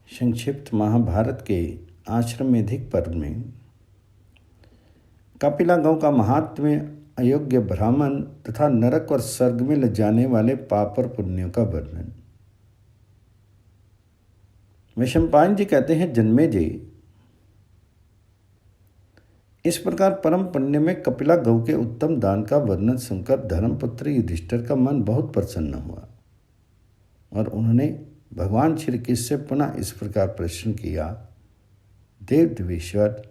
संक्षिप्त महाभारत के आश्रमेधिक पर्व में कपिला गौ का महात्म्य, अयोग्य ब्राह्मण तथा नरक और स्वर्ग में ले जाने वाले पाप और पुण्यों का वर्णन। वैशंपायन जी कहते हैं, जन्मेजय, इस प्रकार परम पुण्य में कपिला गौ के उत्तम दान का वर्णन सुनकर धर्मपुत्र युधिष्ठिर का मन बहुत प्रसन्न हुआ और उन्होंने भगवान श्री कृष्ण से पुनः इस प्रकार प्रश्न किया, देव देवेश्वर,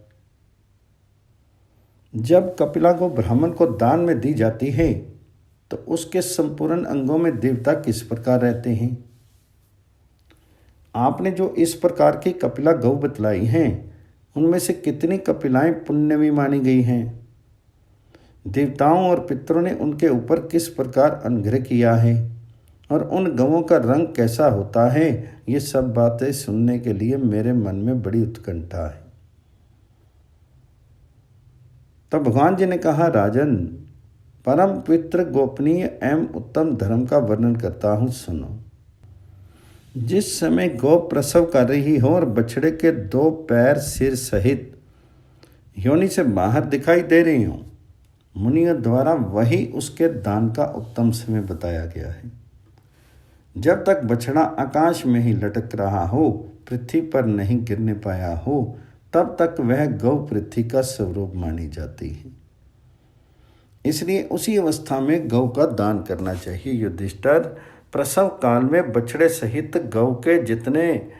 जब कपिला गौ ब्राह्मण को दान में दी जाती है तो उसके संपूर्ण अंगों में देवता किस प्रकार रहते हैं? आपने जो इस प्रकार की कपिला गौ बतलाई हैं, उनमें से कितनी कपिलाएं पुण्यमी मानी गई हैं? देवताओं और पितरों ने उनके ऊपर किस प्रकार अनुग्रह किया है और उन गवों का रंग कैसा होता है? ये सब बातें सुनने के लिए मेरे मन में बड़ी उत्कंठा है। तब भगवान जी ने कहा, राजन, परम पवित्र, गोपनीय एवं उत्तम धर्म का वर्णन करता हूँ, सुनो। जिस समय गौ प्रसव कर रही हो और बछड़े के 2 पैर सिर सहित योनि से बाहर दिखाई दे रही हो, मुनियों द्वारा वही उसके दान का उत्तम समय बताया गया है। जब तक बछड़ा आकाश में ही लटक रहा हो, पृथ्वी पर नहीं गिरने पाया हो, तब तक वह गौ पृथ्वी का स्वरूप मानी जाती है। इसलिए उसी अवस्था में गौ का दान करना चाहिए। युधिष्ठिर, प्रसव काल में बछड़े सहित गौ के जितने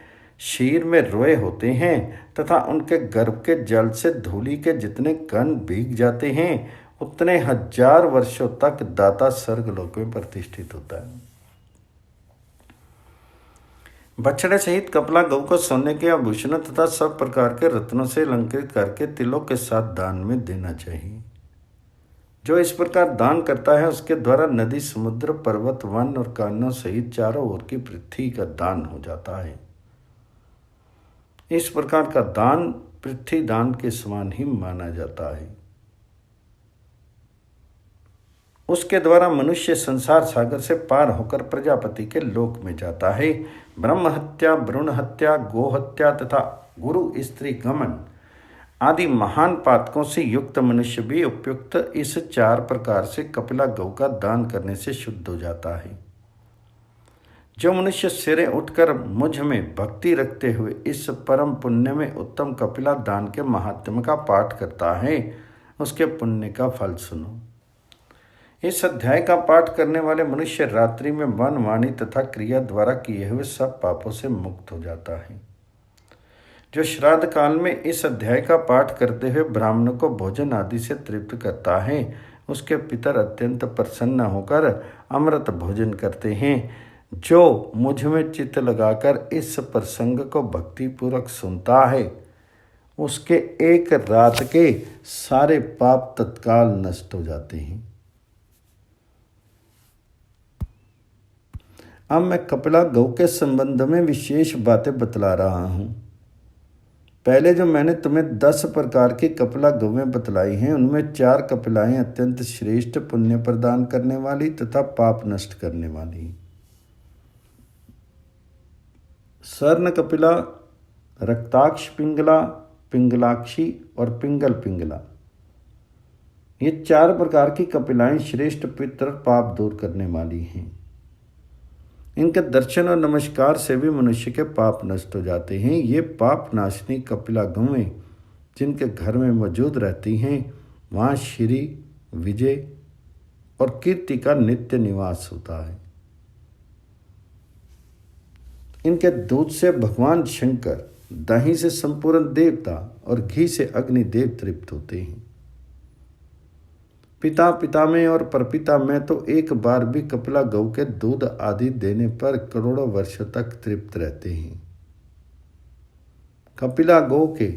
शीर में रोए होते हैं तथा उनके गर्भ के जल से धूलि के जितने कण भीग जाते हैं, उतने 1000 वर्षों तक दाता स्वर्गलोक में प्रतिष्ठित होता है। बछड़े सहित कपिला गौ को सोने के आभूषणों तथा सब प्रकार के रत्नों से अलंकृत करके तिलों के साथ दान में देना चाहिए। जो इस प्रकार दान करता है, उसके द्वारा नदी, समुद्र, पर्वत, वन और कानों सहित चारों ओर की पृथ्वी का दान हो जाता है। इस प्रकार का दान पृथ्वी दान के समान ही माना जाता है। उसके द्वारा मनुष्य संसार सागर से पार होकर प्रजापति के लोक में जाता है। ब्रह्म हत्या, भ्रूण हत्या, गो हत्या तथा गुरु स्त्री गमन आदि महान पातकों से युक्त मनुष्य भी उपयुक्त इस 4 प्रकार से कपिला गौ का दान करने से शुद्ध हो जाता है। जो मनुष्य सिरे उठकर मुझ में भक्ति रखते हुए इस परम पुण्य में उत्तम कपिला दान के महात्म्य का पाठ करता है, उसके पुण्य का फल सुनो। इस अध्याय का पाठ करने वाले मनुष्य रात्रि में मन, वाणी तथा क्रिया द्वारा किए हुए सब पापों से मुक्त हो जाता है। जो श्राद्ध काल में इस अध्याय का पाठ करते हुए ब्राह्मणों को भोजन आदि से तृप्त करता है, उसके पितर अत्यंत प्रसन्न होकर अमृत भोजन करते हैं। जो मुझ में चित्त लगाकर इस प्रसंग को भक्तिपूर्वक सुनता है, उसके एक रात के सारे पाप तत्काल नष्ट हो जाते हैं। अब मैं कपिला गौ के संबंध में विशेष बातें बतला रहा हूँ। पहले जो मैंने तुम्हें 10 प्रकार की कपिला गौएं बतलाई हैं, उनमें 4 कपिलाएं अत्यंत श्रेष्ठ, पुण्य प्रदान करने वाली तथा पाप नष्ट करने वाली। स्वर्ण कपिला, रक्ताक्ष पिंगला, पिंगलाक्षी और पिंगल पिंगला, ये 4 प्रकार की कपिलाएं श्रेष्ठ, पितर, पाप दूर करने वाली हैं। इनके दर्शन और नमस्कार से भी मनुष्य के पाप नष्ट हो जाते हैं। ये पाप नाशनी कपिला गौएं जिनके घर में मौजूद रहती हैं, वहाँ श्री, विजय और कीर्ति का नित्य निवास होता है। इनके दूध से भगवान शंकर, दही से संपूर्ण देवता और घी से अग्निदेव तृप्त होते हैं। पिता, पिता में और परपिता में तो एक बार भी कपिला गौ के दूध आदि देने पर करोड़ों वर्षों तक तृप्त रहते हैं। कपिला गौ के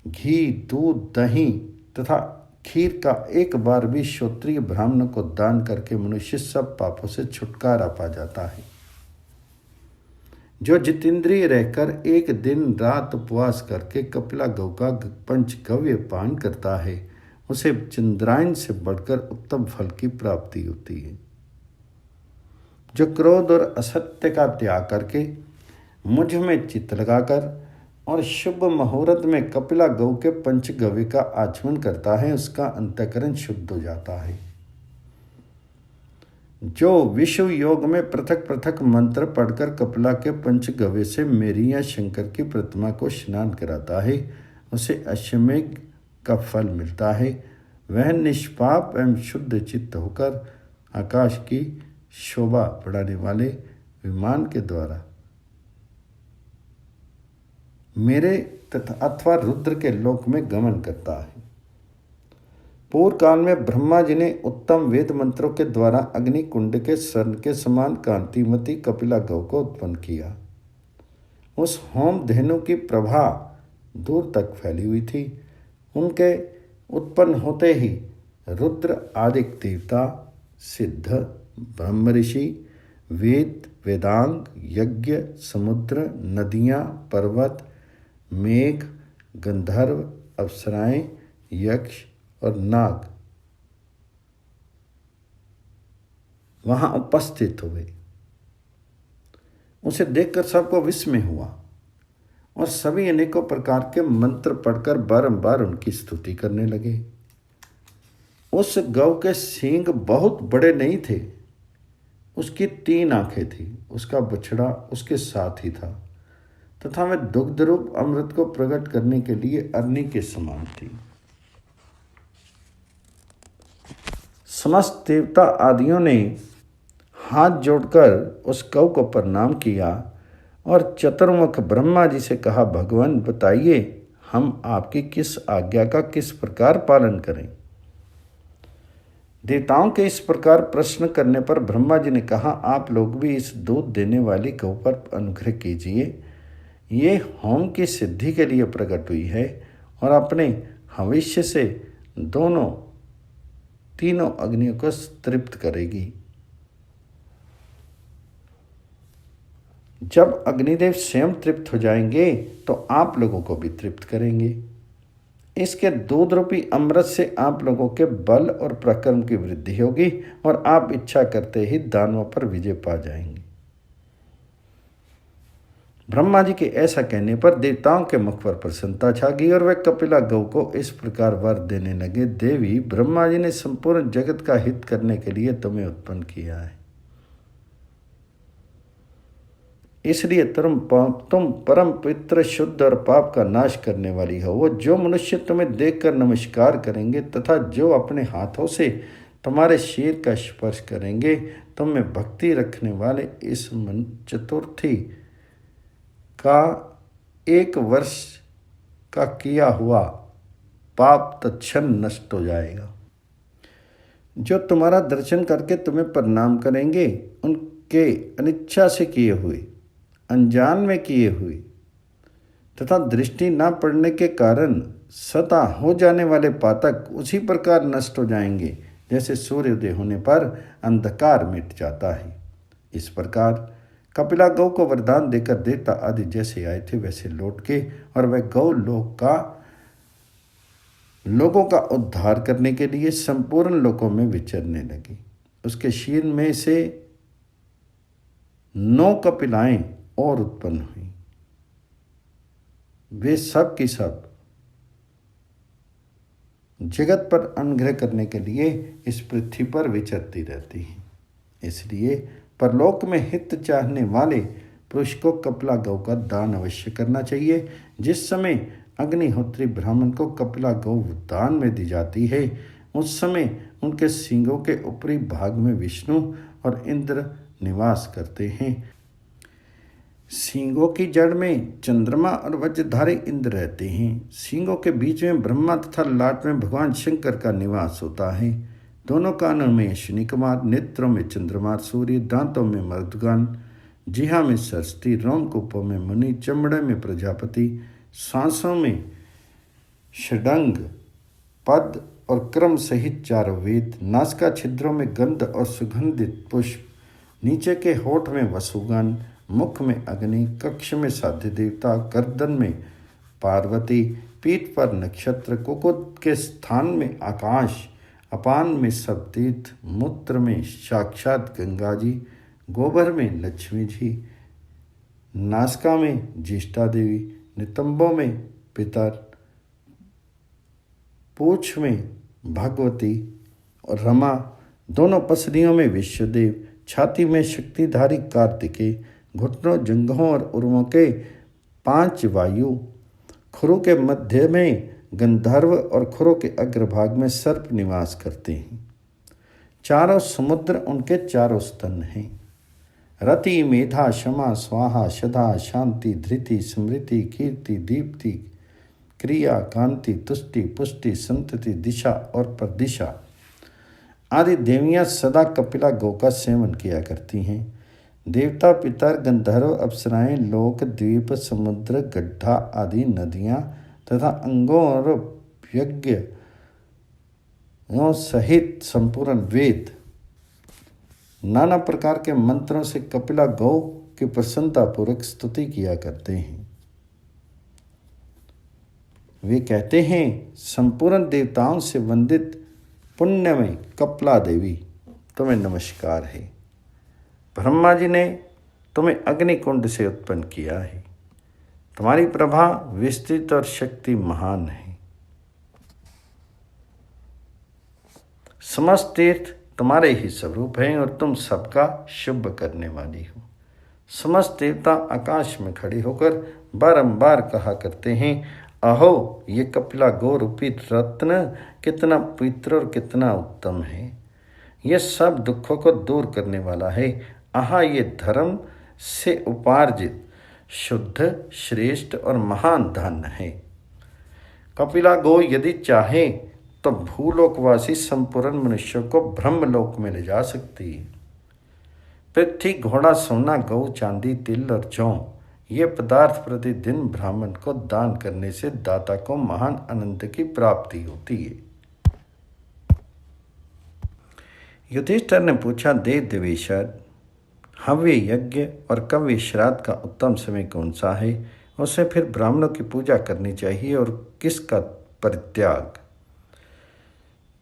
घी, दूध, दही तथा खीर का एक बार भी श्रोत्रिय ब्राह्मण को दान करके मनुष्य सब पापों से छुटकारा पा जाता है। जो जितेंद्रिय रहकर एक दिन रात उपवास करके कपिला गौ का पंचगव्य पान करता है, उसे चंद्रायन से बढ़कर उत्तम फल की प्राप्ति होती है। जो क्रोध और असत्य का त्याग करके मुझ में चित्त लगाकर और शुभ मुहूर्त में कपिला गौ के पंचगव्य का आचमन करता है, उसका अंतःकरण शुद्ध हो जाता है। जो विश्व योग में पृथक पृथक मंत्र पढ़कर कपिला के पंचगव्य से मेरी या शंकर की प्रतिमा को स्नान कराता है, उसे अश्वमेघ का फल मिलता है। वह निष्पाप एवं शुद्ध चित्त होकर आकाश की शोभा बढ़ाने वाले विमान के द्वारा मेरे तथा अथवा रुद्र के लोक में गमन करता है। पूर्व काल में ब्रह्मा जी ने उत्तम वेद मंत्रों के द्वारा अग्नि कुंड के स्वर्ण के समान कांतिमती कपिला गौ को उत्पन्न किया। उस होम धेनु की प्रभा दूर तक फैली हुई थी। उनके उत्पन्न होते ही रुद्र आदि देवता, सिद्ध, ब्रह्म ऋषि, वेद, वेदांग, यज्ञ, समुद्र, नदियाँ, पर्वत, मेघ, गंधर्व, अप्सराएं, यक्ष और नाग वहां उपस्थित हुए। उसे देखकर सबको विस्मय हुआ और सभी अनेकों प्रकार के मंत्र पढ़कर बारंबार उनकी स्तुति करने लगे। उस गौ के सींग बहुत बड़े नहीं थे, उसकी 3 आंखें थी, उसका बछड़ा उसके साथ ही था तथा वह दुग्ध रूप अमृत को प्रकट करने के लिए अग्नि के समान थी। समस्त देवता आदियों ने हाथ जोड़कर उस गौ को प्रणाम किया और चतुर्मुख ब्रह्मा जी से कहा, भगवान बताइए हम आपकी किस आज्ञा का किस प्रकार पालन करें। देवताओं के इस प्रकार प्रश्न करने पर ब्रह्मा जी ने कहा, आप लोग भी इस दूध देने वाली गौ पर अनुग्रह कीजिए। ये होम की सिद्धि के लिए प्रकट हुई है और अपने भविष्य से तीनों अग्नियों को तृप्त करेगी। जब अग्निदेव स्वयं तृप्त हो जाएंगे तो आप लोगों को भी तृप्त करेंगे। इसके दूध रूपी अमृत से आप लोगों के बल और पराक्रम की वृद्धि होगी और आप इच्छा करते ही दानवों पर विजय पा जाएंगे। ब्रह्मा जी के ऐसा कहने पर देवताओं के मुख पर प्रसन्नता छा गई और वे कपिला गौ को इस प्रकार वर देने लगे, देवी ब्रह्मा जी ने संपूर्ण जगत का हित करने के लिए तुम्हें उत्पन्न किया है, इसलिए तुम परम पवित्र, शुद्ध और पाप का नाश करने वाली हो। वो जो मनुष्य तुम्हें देखकर नमस्कार करेंगे तथा जो अपने हाथों से तुम्हारे शरीर का स्पर्श करेंगे, तुम में भक्ति रखने वाले इस चतुर्थी का 1 वर्ष का किया हुआ पाप तत्क्षण नष्ट हो जाएगा। जो तुम्हारा दर्शन करके तुम्हें प्रणाम करेंगे, उनके अनिच्छा से किए हुए, अनजान में किए हुए तथा दृष्टि न पड़ने के कारण सता हो जाने वाले पातक उसी प्रकार नष्ट हो जाएंगे जैसे सूर्योदय होने पर अंधकार मिट जाता है। इस प्रकार कपिला गौ को वरदान देकर देवता आदि जैसे आए थे वैसे लौट के और वह गौ लोगों का उद्धार करने के लिए संपूर्ण लोकों में विचरने लगी। उसके शीर में से 9 कपिलाएं और उत्पन्न हुई। वे सब की सब जगत पर अनुग्रह करने के लिए इस पृथ्वी पर विचरती रहती हैं। इसलिए परलोक में हित चाहने वाले पुरुष को कपिला गौ का दान अवश्य करना चाहिए। जिस समय अग्निहोत्री ब्राह्मण को कपिला गौ दान में दी जाती है, उस समय उनके सींगों के ऊपरी भाग में विष्णु और इंद्र निवास करते हैं। सींगों की जड़ में चंद्रमा और वज्रधारी इंद्र रहते हैं। सींगों के बीच में ब्रह्मा तथा लाट में भगवान शंकर का निवास होता है। दोनों कानों में अश्विनी कुमार, नेत्रों में चंद्रमा सूर्य, दांतों में मर्दगण, जिहा में सरस्वती, रोमकूपों में मुनि, चमड़े में प्रजापति, सांसों में षडंग, पद और क्रम सहित 4 वेद, नासिका छिद्रों में गंध और सुगंधित पुष्प, नीचे के होठ में वसुगण, मुख में अग्नि, कक्ष में साध्य देवता, गर्दन में पार्वती, पीठ पर नक्षत्र, कुकुट के स्थान में आकाश, अपान में सब तीर्थ, मूत्र में साक्षात गंगा जी, गोबर में लक्ष्मी जी, नासिका में ज्येष्ठा देवी, नितंबों में पितर, पूछ में भगवती और रमा, दोनों पसलियों में विश्वदेव, छाती में शक्तिधारी कार्तिकेय, घुटनों, जंघों और उर्वों के 5 वायु, खुरों के मध्य में गंधर्व और खुरों के अग्रभाग में सर्प निवास करते हैं। चारों समुद्र उनके चारों स्तन हैं। रति, मेधा, क्षमा, स्वाहा, शधा, शांति, धृति, स्मृति, कीर्ति, दीप्ति, क्रिया, कांति, तुष्टि, पुष्टि, संतति, दिशा और परदिशा आदि देवियाँ सदा कपिला गौ का सेवन किया करती हैं। देवता, पितर, गंधर्व, अप्सराएं, लोक, द्वीप, समुद्र, गड्ढा आदि नदियाँ तथा अंगों और यज्ञों सहित संपूर्ण वेद नाना प्रकार के मंत्रों से कपिला गौ की प्रसन्नतापूर्वक स्तुति किया करते हैं। वे कहते हैं, संपूर्ण देवताओं से वंदित पुण्यमय कपिला देवी, तुम्हें नमस्कार है। ब्रह्मा जी ने तुम्हें अग्निकुंड से उत्पन्न किया है। तुम्हारी प्रभा विस्तृत और शक्ति महान है। समस्त तीर्थ तुम्हारे ही स्वरूप हैं और तुम सबका शुभ करने वाली हो। समस्त देवता आकाश में खड़े होकर बारंबार कहा करते हैं, अहो ये कपिला गौ रूपी रत्न कितना पवित्र और कितना उत्तम है। यह सब दुखों को दूर करने वाला है। आहा, ये धर्म से उपार्जित शुद्ध, श्रेष्ठ और महान धन है। कपिला गौ यदि चाहे तो भूलोकवासी संपूर्ण मनुष्यों को ब्रह्मलोक में ले जा सकती है। पृथ्वी, घोड़ा, सोना, गौ, चांदी, तिल और जौ ये पदार्थ प्रतिदिन ब्राह्मण को दान करने से दाता को महान आनंद की प्राप्ति होती है। युधिष्ठिर ने पूछा, देव देवेश्वर, हव्य यज्ञ और कव्य श्राद्ध का उत्तम समय कौन सा है? उसे फिर ब्राह्मणों की पूजा करनी चाहिए और किसका परित्याग?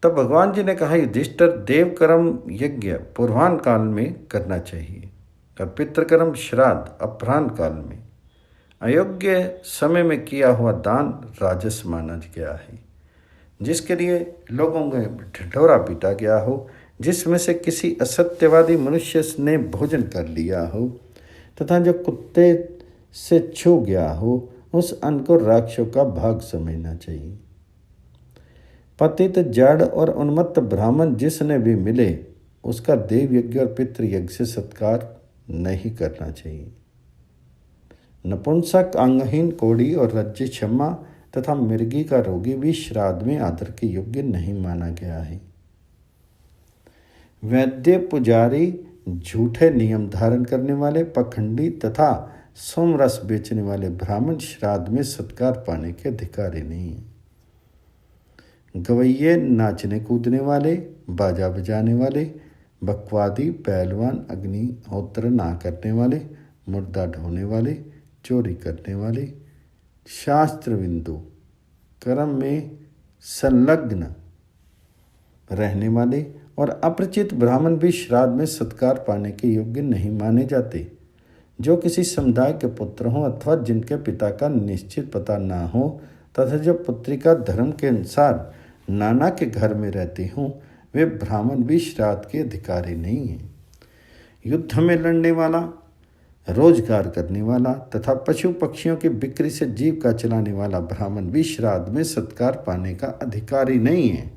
तब भगवान जी ने कहा, युधिष्ठिर, देव कर्म यज्ञ पूर्वाह्न काल में करना चाहिए और पितृकर्म श्राद्ध अपराह्न काल में। अयोग्य समय में किया हुआ दान राजस माना गया है, जिसके लिए लोगों को ढिढोरा पीटा गया हो, जिसमें से किसी असत्यवादी मनुष्य ने भोजन कर लिया हो तथा जो कुत्ते से छू गया हो, उस अन्न को राक्षसों का भाग समझना चाहिए। पतित, जड़ और उन्मत्त ब्राह्मण जिसने भी मिले, उसका देव यज्ञ और पितृ यज्ञ से सत्कार नहीं करना चाहिए। नपुंसक, अंगहीन, कोढ़ी और रज्जु क्षमा तथा मृगी का रोगी भी श्राद्ध में आदर के योग्य नहीं माना गया है। वैद्य, पुजारी, झूठे नियम धारण करने वाले, पखंडी तथा सोमरस बेचने वाले ब्राह्मण श्राद्ध में सत्कार पाने के अधिकारी नहीं हैं। गवैये, नाचने कूदने वाले, बाजा बजाने वाले, बकवादी, पहलवान, अग्निहोत्र ना करने वाले, मुर्दा ढोने वाले, चोरी करने वाले, शास्त्र बिंदु कर्म में संलग्न रहने वाले और अपरिचित ब्राह्मण भी श्राद्ध में सत्कार पाने के योग्य नहीं माने जाते। जो किसी समुदाय के पुत्र हों अथवा जिनके पिता का निश्चित पता ना हो तथा जो पुत्री का धर्म के अनुसार नाना के घर में रहते हों, वे ब्राह्मण भी श्राद्ध के अधिकारी नहीं हैं। युद्ध में लड़ने वाला, रोजगार करने वाला तथा पशु पक्षियों की बिक्री से जीविका चलाने वाला ब्राह्मण भी श्राद्ध में सत्कार पाने का अधिकारी नहीं है।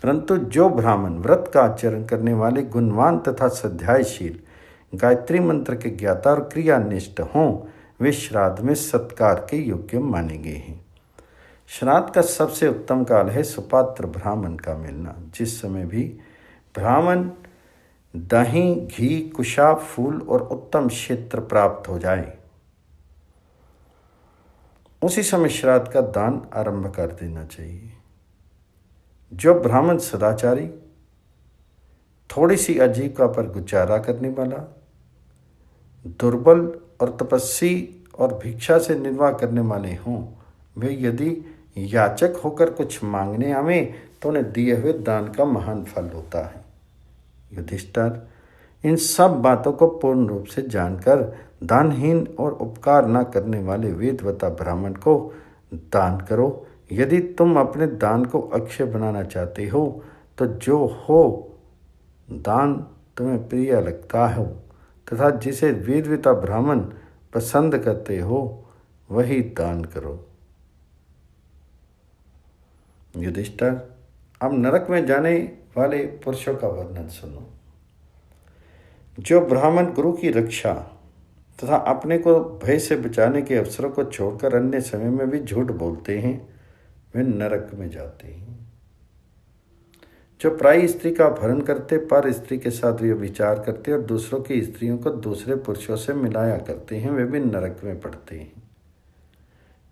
परंतु जो ब्राह्मण व्रत का आचरण करने वाले, गुणवान तथा स्वाध्यायशील, गायत्री मंत्र के ज्ञाता और क्रियानिष्ठ हों, वे श्राद्ध में सत्कार के योग्य माने गए हैं। श्राद्ध का सबसे उत्तम काल है सुपात्र ब्राह्मण का मिलना, जिस समय भी ब्राह्मण दही, घी, कुशा, फूल और उत्तम क्षेत्र प्राप्त हो जाए, उसी समय श्राद्ध का दान आरंभ कर देना चाहिए। जो ब्राह्मण सदाचारी, थोड़ी सी आजीविका पर गुजारा करने वाला, दुर्बल और तपस्वी और भिक्षा से निर्वाह करने वाले हों, वे यदि याचक होकर कुछ मांगने आवें तो उन्हें दिए हुए दान का महान फल होता है। युधिष्ठिर, इन सब बातों को पूर्ण रूप से जानकर दानहीन और उपकार न करने वाले वेदवता ब्राह्मण को दान करो। यदि तुम अपने दान को अक्षय बनाना चाहते हो तो जो हो दान तुम्हें प्रिय लगता हो तथा जिसे वेदवता ब्राह्मण पसंद करते हो वही दान करो। युधिष्ठिर, अब नरक में जाने वाले पुरुषों का वर्णन सुनो। जो ब्राह्मण गुरु की रक्षा तथा अपने को भय से बचाने के अवसरों को छोड़कर अन्य समय में भी झूठ बोलते हैं वे नरक में जाते हैं। जो पराई स्त्री का अपहरण करते, पर स्त्री के साथ व्यभिचार करते और दूसरों की स्त्रियों को दूसरे पुरुषों से मिलाया करते हैं वे भी नरक में पड़ते हैं।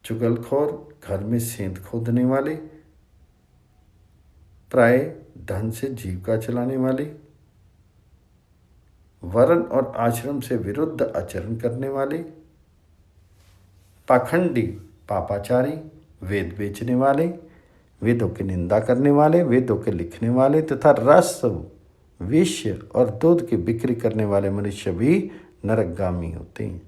चुगलखोर, घर में सेंध खोदने वाले, पराये धन से जीविका चलाने वाले, वर्ण और आश्रम से विरुद्ध आचरण करने वाले, पाखंडी, पापाचारी, वेद बेचने वाले, वेदों की निंदा करने वाले, वेदों के लिखने वाले तथा रस, विष और दूध की बिक्री करने वाले मनुष्य भी नरकगामी होते हैं।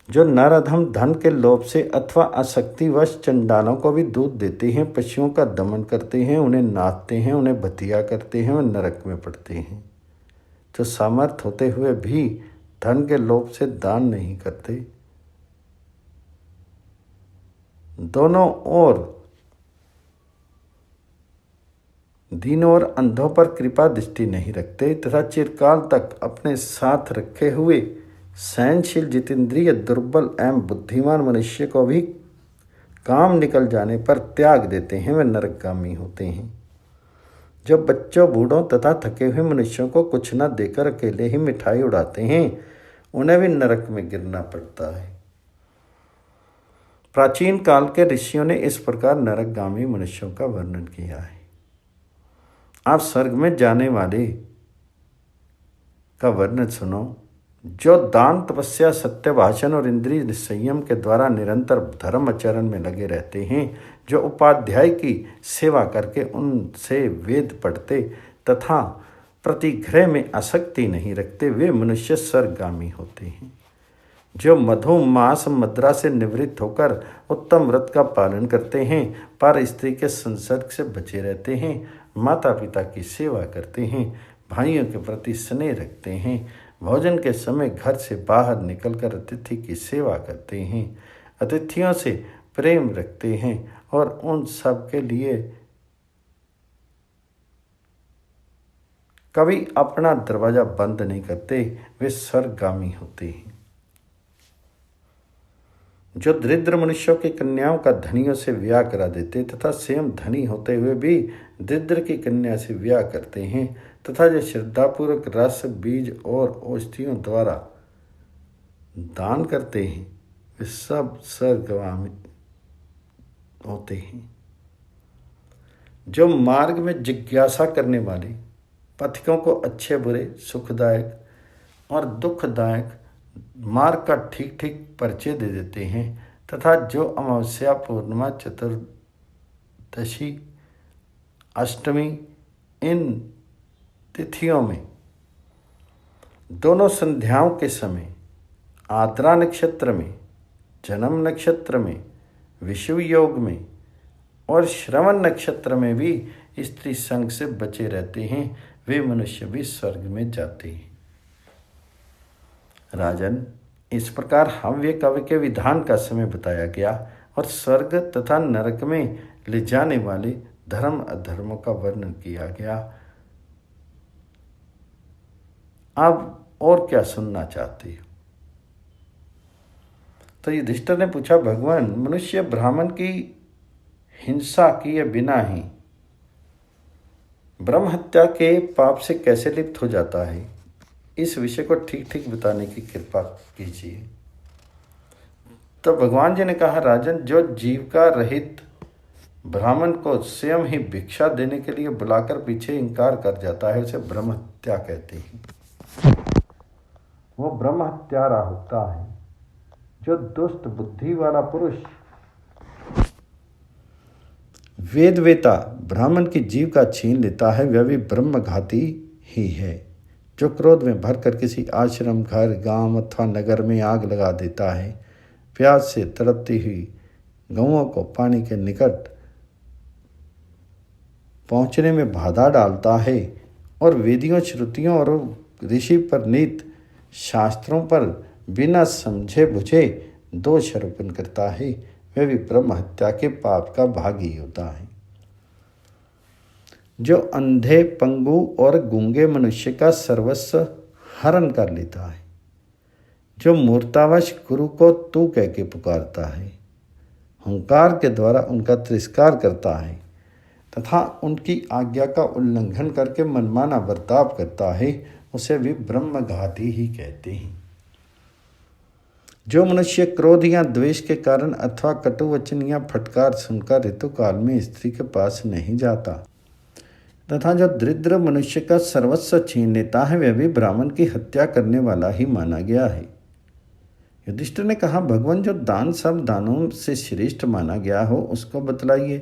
जो नराधम धन के लोभ से अथवा आसक्तिवश चंडालों को भी दूध देते हैं, पशुओं का दमन करते हैं, उन्हें नाचते हैं, उन्हें बतिया करते हैं, वे नरक में पड़ते हैं। जो सामर्थ होते हुए भी धन के लोभ से दान नहीं करते, दोनों ओर दीनों और अंधों पर कृपा दृष्टि नहीं रखते तथा चिरकाल तक अपने साथ रखे हुए सहनशील, जितेंद्रिय, दुर्बल एवं बुद्धिमान मनुष्य को भी काम निकल जाने पर त्याग देते हैं वे नरकगामी होते हैं। जो बच्चों, बूढ़ों तथा थके हुए मनुष्यों को कुछ न देकर अकेले ही मिठाई उड़ाते हैं उन्हें भी नरक में गिरना पड़ता है। प्राचीन काल के ऋषियों ने इस प्रकार नरकगामी मनुष्यों का वर्णन किया है। आप स्वर्ग में जाने वाले का वर्णन सुनो। जो दान, तपस्या, सत्य भाषण और इंद्रिय संयम के द्वारा निरंतर धर्म आचरण में लगे रहते हैं, जो उपाध्याय की सेवा करके उनसे वेद पढ़ते तथा प्रतिग्रह में आसक्ति नहीं रखते, वे मनुष्य स्वर्गगामी होते हैं। जो मधु, मांस, मदिरा से निवृत्त होकर उत्तम व्रत का पालन करते हैं, पर स्त्री के संसर्ग से बचे रहते हैं, माता पिता की सेवा करते हैं, भाइयों के प्रति स्नेह रखते हैं, भोजन के समय घर से बाहर निकलकर अतिथि की सेवा करते हैं, अतिथियों से प्रेम रखते हैं और उन सब के लिए कभी अपना दरवाजा बंद नहीं करते, वे स्वर्गगामी होते हैं। जो दरिद्र मनुष्यों की कन्याओं का धनियों से ब्याह करा देते तथा स्वयं धनी होते हुए भी दरिद्र की कन्या से ब्याह करते हैं तथा जो श्रद्धापूर्वक रस, बीज और औषधियों द्वारा दान करते हैं वे सब स्वर्गगामी होते हैं। जो मार्ग में जिज्ञासा करने वाले पथिकों को अच्छे बुरे, सुखदायक और दुखदायक मार्ग का ठीक ठीक परिचय दे देते हैं तथा जो अमावस्या, पूर्णिमा, चतुर्दशी, अष्टमी इन तिथियों में, दोनों संध्याओं के समय, आद्रा नक्षत्र में, जन्म नक्षत्र में, विषुव योग में और श्रवण नक्षत्र में भी स्त्री संग से बचे रहते हैं, वे मनुष्य भी स्वर्ग में जाते हैं। राजन, इस प्रकार हव्य कव्य के विधान का समय बताया गया और स्वर्ग तथा नरक में ले जाने वाले धर्म अधर्मों का वर्णन किया गया। अब और क्या सुनना चाहते हो? तो युधिष्ठिर ने पूछा, भगवान, मनुष्य ब्राह्मण की हिंसा किए बिना ही ब्रह्म हत्या के पाप से कैसे लिप्त हो जाता है? इस विषय को ठीक ठीक बताने की कृपा कीजिए। तो भगवान जी ने कहा, राजन, जो जीविका रहित ब्राह्मण को स्वयं ही भिक्षा देने के लिए बुलाकर पीछे इनकार कर जाता है उसे ब्रह्म हत्या कहते हैं। वो ब्रह्म हत्यारा होता है। जो दुष्ट बुद्धि वाला पुरुष वेदवेता ब्राह्मण की जीविका छीन लेता है वह भी ब्रह्मघाती ही है। जो क्रोध में भरकर किसी आश्रम, घर, गांव अथवा नगर में आग लगा देता है, प्यास से तड़पती हुई गौओं को पानी के निकट पहुँचने में बाधा डालता है और वेदियों, श्रुतियों और ऋषि परनीत शास्त्रों पर बिना समझे बुझे दोष आरोपण करता है, वह भी ब्रह्म हत्या के पाप का भागी होता है। जो अंधे, पंगु और गूंगे मनुष्य का सर्वस्व हरण कर लेता है, जो मूर्तावश गुरु को तू कह के पुकारता है, हुंकार के द्वारा उनका तिरस्कार करता है तथा उनकी आज्ञा का उल्लंघन करके मनमाना बर्ताव करता है, उसे भी ब्रह्मघाती ही कहते हैं। जो मनुष्य क्रोध या द्वेष के कारण अथवा कटुवचन या फटकार सुनकर ऋतुकाल में स्त्री के पास नहीं जाता तथा जो दरिद्र मनुष्य का सर्वस्व छीन लेता है, वह भी ब्राह्मण की हत्या करने वाला ही माना गया है। युधिष्ठिर ने कहा, भगवान, जो दान सब दानों से श्रेष्ठ माना गया हो उसको बतलाइए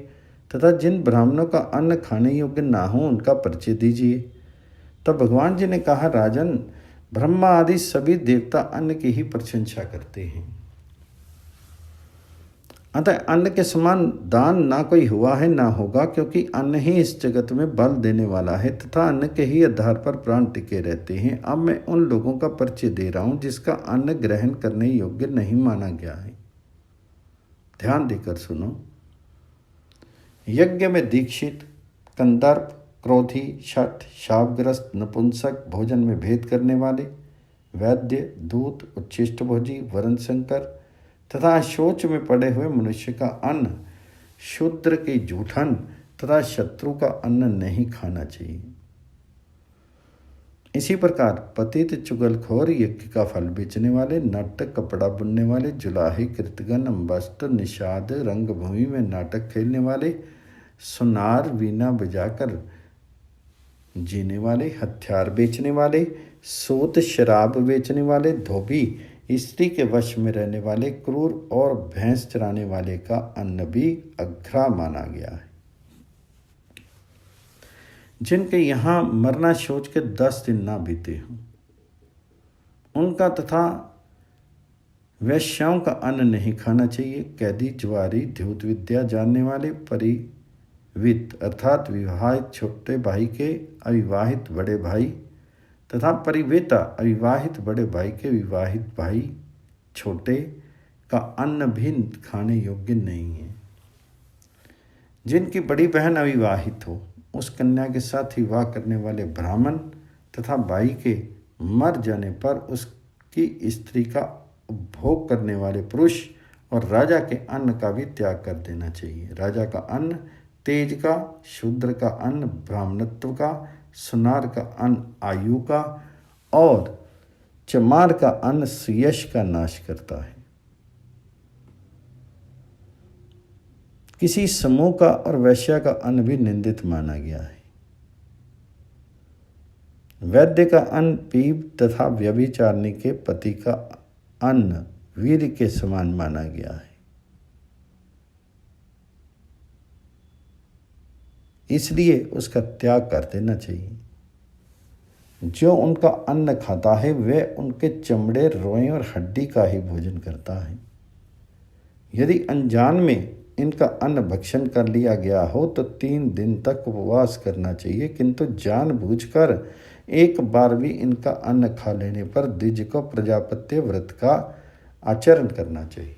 तथा जिन ब्राह्मणों का अन्न खाने योग्य ना हो उनका परिचय दीजिए। तब भगवान जी ने कहा, राजन, ब्रह्मा आदि सभी देवता अन्न की ही प्रशंसा करते हैं, अतः अन्न के समान दान ना कोई हुआ है ना होगा, क्योंकि अन्न ही इस जगत में बल देने वाला है तथा अन्न के ही आधार पर प्राण टिके रहते हैं। अब मैं उन लोगों का परिचय दे रहा हूं जिसका अन्न ग्रहण करने योग्य नहीं माना गया है। ध्यान देकर सुनो। यज्ञ में दीक्षित, कंदर्प, क्रोधी, शठ, शापग्रस्त, नपुंसक, भोजन में भेद करने वाले, वैद्य, दूत, उच्छिष्ट भोजी, वरण शंकर तथा शौच में पड़े हुए मनुष्य का अन्न, शूद्र की जूठन तथा शत्रु का अन्न नहीं खाना चाहिए। इसी प्रकार पतित, चुगलखोर, यज्ञ का फल बेचने वाले, नाटक, कपड़ा बुनने वाले, जुलाही, कृतगन, अम्बस्ट, निषाद, रंगभूमि में नाटक खेलने वाले, सुनार, वीणा बजाकर जीने वाले, हथियार बेचने वाले, सूत, शराब बेचने वाले, धोबी, स्त्री के वश में रहने वाले, क्रूर और भैंस चराने वाले का अन्न भी अघ्रा माना गया है। जिनके यहाँ मरना सोच के 10 दिन ना बीते हों, उनका तथा वैश्याओं का अन्न नहीं खाना चाहिए। कैदी, जुआरी, द्यूत विद्या जानने वाले, परिवित अर्थात विवाहित छोटे भाई के अविवाहित बड़े भाई तथा परिवेता अविवाहित बड़े भाई के विवाहित भाई छोटे का अन्न भी खाने योग्य नहीं है। जिनकी बड़ी बहन अविवाहित हो, उस कन्या के साथ विवाह करने वाले ब्राह्मण तथा भाई के मर जाने पर उसकी स्त्री का उपभोग करने वाले पुरुष और राजा के अन्न का भी त्याग कर देना चाहिए। राजा का अन्न तेज का, शूद्र का अन्न ब्राह्मणत्व का, सुनार का अन्न आयु का और चमार का अन्न सुयश का नाश करता है। किसी समूह का और वैश्या का अन्न भी निंदित माना गया है। वैद्य का अन्न पीप तथा व्यभिचारिणी के पति का अन्न वीर के समान माना गया है। इसलिए उसका त्याग कर देना चाहिए। जो उनका अन्न खाता है वह उनके चमड़े, रोएं और हड्डी का ही भोजन करता है। यदि अनजान में इनका अन्न भक्षण कर लिया गया हो तो 3 दिन तक उपवास करना चाहिए, किंतु जानबूझकर एक बार भी इनका अन्न खा लेने पर द्विज को प्रजापत्य व्रत का आचरण करना चाहिए।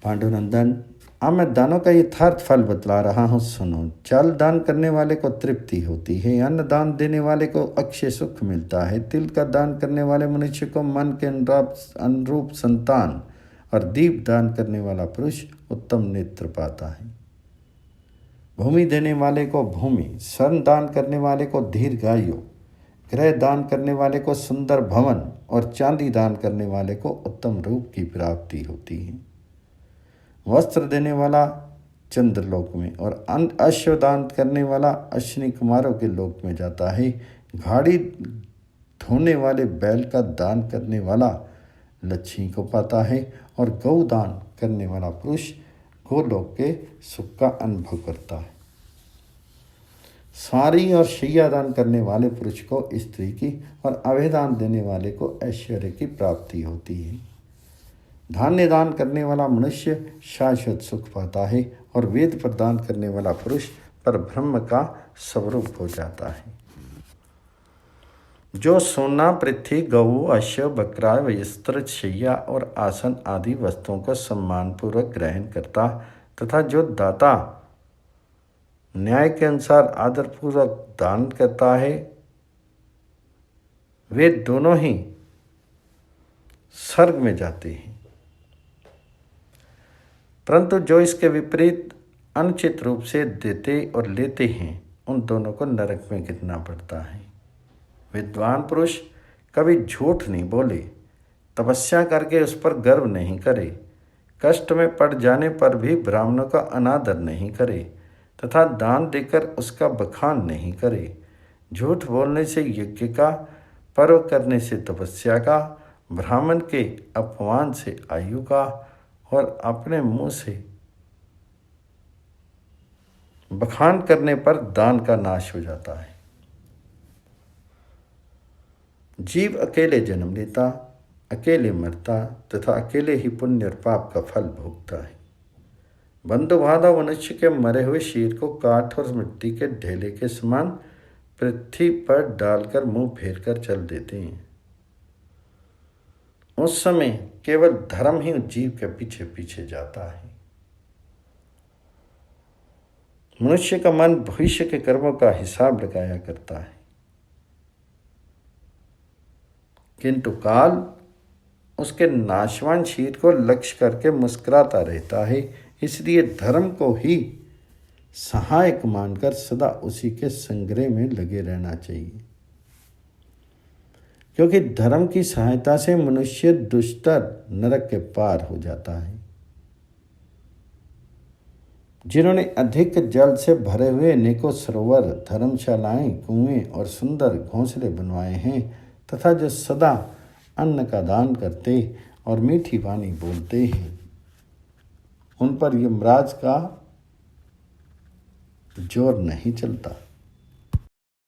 पांडुनंदन, अब मैं दानों का यथार्थ फल बतला रहा हूँ, सुनो। जल दान करने वाले को तृप्ति होती है, अन्न दान देने वाले को अक्षय सुख मिलता है, तिल का दान करने वाले मनुष्य को मन के अनुरूप संतान और दीप दान करने वाला पुरुष उत्तम नेत्र पाता है। भूमि देने वाले को भूमि, स्वर्ण दान करने वाले को दीर्घायु, गृह दान करने वाले को सुंदर भवन और चांदी दान करने वाले को उत्तम रूप की प्राप्ति होती है। वस्त्र देने वाला चंद्रलोक में और अश्व दान करने वाला अश्विनी कुमारों के लोक में जाता है। गाड़ी धोने वाले बैल का दान करने वाला लक्ष्मी को पाता है और गौ दान करने वाला पुरुष गोलोक के सुख का अनुभव करता है। सारी और शैया दान करने वाले पुरुष को स्त्री की और अभयदान देने वाले को ऐश्वर्य की प्राप्ति होती है। धान्य दान करने वाला मनुष्य शाश्वत सुख पाता है और वेद प्रदान करने वाला पुरुष पर ब्रह्म का स्वरूप हो जाता है। जो सोना, पृथ्वी, गऊ, अश्व, बकरा, वस्त्र, शैया और आसन आदि वस्तुओं को सम्मानपूर्वक ग्रहण करता तथा जो दाता न्याय के अनुसार आदरपूर्वक दान करता है, वे दोनों ही स्वर्ग में जाते हैं। परंतु जो इसके विपरीत अनुचित रूप से देते और लेते हैं, उन दोनों को नरक में गिरना पड़ता है। विद्वान पुरुष कभी झूठ नहीं बोले, तपस्या करके उस पर गर्व नहीं करे, कष्ट में पड़ जाने पर भी ब्राह्मणों का अनादर नहीं करे तथा दान देकर उसका बखान नहीं करे। झूठ बोलने से यज्ञ का, पर्व करने से तपस्या का, ब्राह्मण के अपमान से आयु का और अपने मुंह से बखान करने पर दान का नाश हो जाता है। जीव अकेले जन्म लेता, अकेले मरता तथा अकेले ही पुण्य और पाप का फल भोगता है। बंधु बांधव मनुष्य के मरे हुए शरीर को काठ और मिट्टी के ढेले के समान पृथ्वी पर डालकर मुंह फेर कर चल देते हैं। उस समय केवल धर्म ही जीव के पीछे पीछे जाता है। मनुष्य का मन भविष्य के कर्मों का हिसाब लगाया करता है, किंतु काल उसके नाशवान शरीर को लक्ष्य करके मुस्कुराता रहता है। इसलिए धर्म को ही सहायक मानकर सदा उसी के संग्रह में लगे रहना चाहिए, क्योंकि धर्म की सहायता से मनुष्य दुष्टर नरक के पार हो जाता है। जिन्होंने अधिक जल से भरे हुए अनेकों सरोवर, धर्मशालाएं, कुएं और सुंदर घोंसले बनवाए हैं तथा जो सदा अन्न का दान करते और मीठी वाणी बोलते हैं, उन पर यमराज का जोर नहीं चलता।